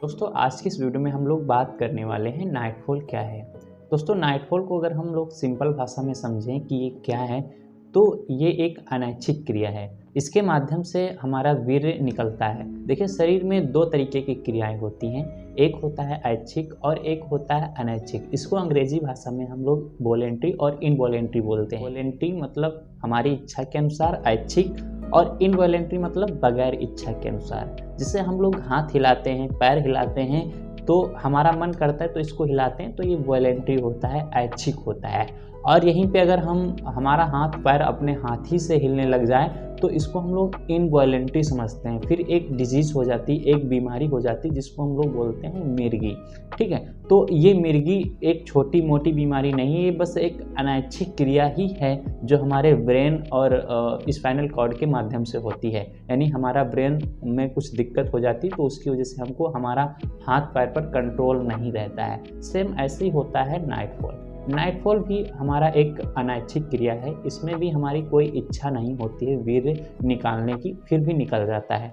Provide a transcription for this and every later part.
दोस्तों आज की इस वीडियो में हम लोग बात करने वाले हैं नाइटफॉल क्या है। दोस्तों नाइटफॉल को अगर हम लोग सिंपल भाषा में समझें कि ये क्या है, तो ये एक अनैच्छिक क्रिया है। इसके माध्यम से हमारा वीर्य निकलता है। देखिए शरीर में दो तरीके की क्रियाएं होती हैं, एक होता है ऐच्छिक और एक होता है अनैच्छिक। इसको अंग्रेजी भाषा में हम लोग वॉलेंट्री और इनवॉलेंट्री बोलते हैं। वॉलेंट्री मतलब हमारी इच्छा के अनुसार, ऐच्छिक और इनवॉलेंट्री मतलब बगैर इच्छा के अनुसार। जिससे हम लोग हाथ हिलाते हैं, पैर हिलाते हैं, तो हमारा मन करता है तो इसको हिलाते हैं, तो ये वॉलेंट्री होता है, ऐच्छिक होता है। और यहीं पे अगर हमारा हाथ पैर अपने हाथ ही से हिलने लग जाए तो इसको हम लोग इनवॉलेंट्री समझते हैं। फिर एक डिजीज़ हो जाती, एक बीमारी हो जाती जिसको हम लोग बोलते हैं मिर्गी। ठीक है, तो ये मिर्गी एक छोटी मोटी बीमारी नहीं है, ये बस एक अनैच्छिक क्रिया ही है जो हमारे ब्रेन और स्पाइनल कॉर्ड के माध्यम से होती है। यानी हमारा ब्रेन में कुछ दिक्कत हो जाती तो उसकी वजह से हमको हमारा हाथ पैर पर कंट्रोल नहीं रहता है। सेम ऐसे ही होता है नाइटफॉल। नाइटफॉल भी हमारा एक अनैच्छिक क्रिया है। इसमें भी हमारी कोई इच्छा नहीं होती है वीर्य निकालने की, फिर भी निकल जाता है।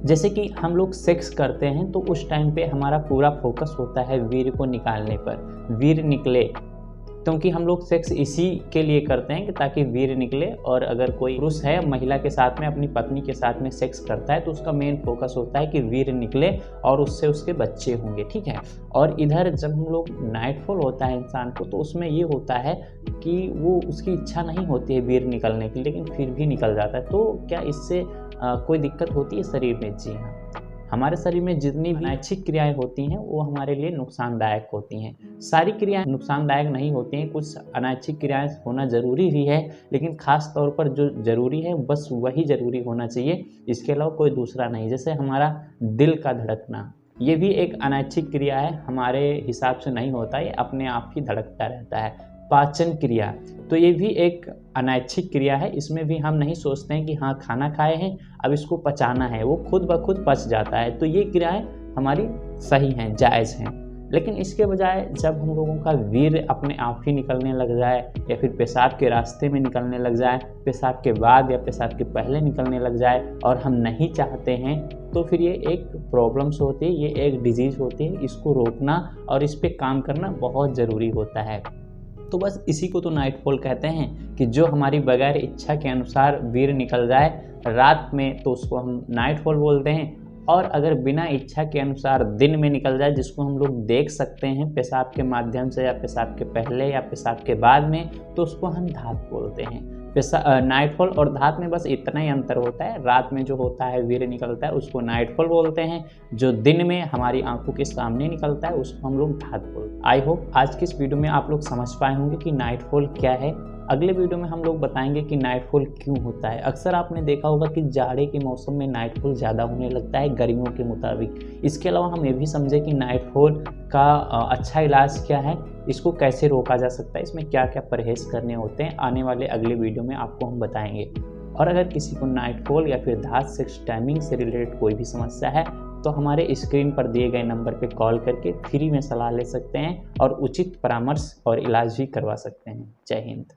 जैसे कि हम लोग सेक्स करते हैं तो उस टाइम पे हमारा पूरा फोकस होता है वीर्य को निकालने पर, वीर्य निकले। क्योंकि हम लोग सेक्स इसी के लिए करते हैं कि ताकि वीर्य निकले। और अगर कोई पुरुष है महिला के साथ में, अपनी पत्नी के साथ में सेक्स करता है तो उसका मेन फोकस होता है कि वीर्य निकले और उससे उसके बच्चे होंगे। ठीक है, और इधर जब हम लोग नाइटफॉल होता है इंसान को तो उसमें ये होता है कि वो उसकी इच्छा नहीं होती है वीर्य निकलने की, लेकिन फिर भी निकल जाता है। तो क्या इससे कोई दिक्कत होती है शरीर में? जी हाँ, हमारे शरीर में जितनी भी अनैच्छिक क्रियाएं होती हैं वो हमारे लिए नुकसानदायक होती हैं। सारी क्रियाएं नुकसानदायक नहीं होती हैं, कुछ अनैच्छिक क्रियाएं होना ज़रूरी भी है, लेकिन ख़ास तौर पर जो ज़रूरी है बस वही ज़रूरी होना चाहिए, इसके अलावा कोई दूसरा नहीं। जैसे हमारा दिल का धड़कना, ये भी एक अनैच्छिक क्रिया है, हमारे हिसाब से नहीं होता, ये अपने आप ही धड़कता रहता है। पाचन क्रिया, तो ये भी एक अनैच्छिक क्रिया है। इसमें भी हम नहीं सोचते हैं कि हाँ खाना खाए हैं अब इसको पचाना है, वो खुद ब खुद पच जाता है। तो ये क्रियाएं हमारी सही हैं, जायज़ हैं। लेकिन इसके बजाय जब हम लोगों का वीर्य अपने आप ही निकलने लग जाए या फिर पेशाब के रास्ते में निकलने लग जाए, पेशाब के बाद या पेशाब के पहले निकलने लग जाए और हम नहीं चाहते हैं, तो फिर ये एक प्रॉब्लम्स होती है, ये एक डिजीज़ होती है। इसको रोकना और इस पर काम करना बहुत ज़रूरी होता है। तो बस इसी को तो नाइटफॉल कहते हैं कि जो हमारी बगैर इच्छा के अनुसार वीर्य निकल जाए रात में तो उसको हम नाइटफॉल बोलते हैं। और अगर बिना इच्छा के अनुसार दिन में निकल जाए, जिसको हम लोग देख सकते हैं पेशाब के माध्यम से या पेशाब के पहले या पेशाब के बाद में, तो उसको हम धात बोलते हैं। नाइटफॉल और धात में बस इतना ही अंतर होता है। रात में जो होता है वीर्य निकलता है उसको नाइटफॉल बोलते हैं, जो दिन में हमारी आंखों के सामने निकलता है उसको हम लोग धात बोलते हैं। आई होप आज की इस वीडियो में आप लोग समझ पाए होंगे कि नाइटफॉल क्या है। अगले वीडियो में हम लोग बताएंगे कि नाइटफॉल क्यों होता है। अक्सर आपने देखा होगा कि जाड़े के मौसम में नाइटफॉल ज़्यादा होने लगता है गर्मियों के मुताबिक। इसके अलावा हम ये भी समझे कि नाइटफॉल का अच्छा इलाज क्या है, इसको कैसे रोका जा सकता है, इसमें क्या क्या परहेज़ करने होते हैं, आने वाले अगले वीडियो में आपको हम बताएंगे। और अगर किसी को नाइटफॉल या फिर धात सेक्स टाइमिंग से रिलेटेड कोई भी समस्या है तो हमारे स्क्रीन पर दिए गए नंबर पर कॉल करके फ्री में सलाह ले सकते हैं और उचित परामर्श और इलाज भी करवा सकते हैं। जय हिंद।